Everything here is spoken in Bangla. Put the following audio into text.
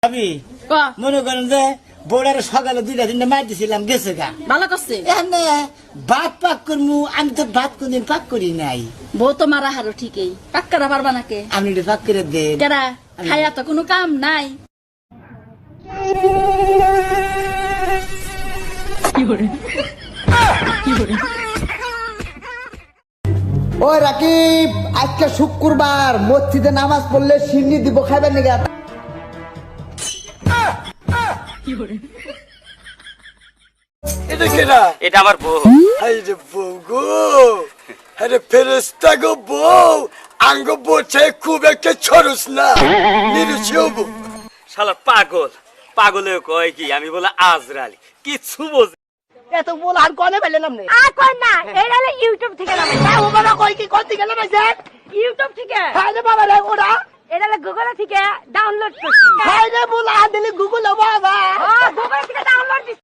আমি মনে করেন যে বোর্ডারে সকালে 2-3টা মার দিছিলাম গেছে গা ভালো করছে এনে ভাত পাক করমু আমি তো ভাত কোনদিন পাক করি নাই বউ তো মারা হারো ঠিকই পাক করা পারবা নাকে আপনি একটু পাক করে দেন কেরা খায়া তো কোনো কাম নাই ও রাকিব আজকে শুক্রবার মসজিদে নামাজ পড়লে সিন্নি দিব খাইবেন নাকি এটা কেনা এটা আমার বউ আরে বউ গো আরে ফেরেস্তা গো বউ আঙ্গ বোঝে খুব একটা ছড়স না নিরুচিও বউ শালা পাগলে কয় কি আমি বলে আজরালি কিছু বোঝে এত বল আর কোনে পেলেন আপনি আর কোন না এটা হলো ইউটিউব থেকে নামাইছে ও বাবা কই কি কোন থেকে নামাইছে ইউটিউব থেকে হাই রে বাবা রে ওরা এটা হলো গুগল থেকে ডাউনলোড করছি হাই রে বল আদিলি গুগল বাবা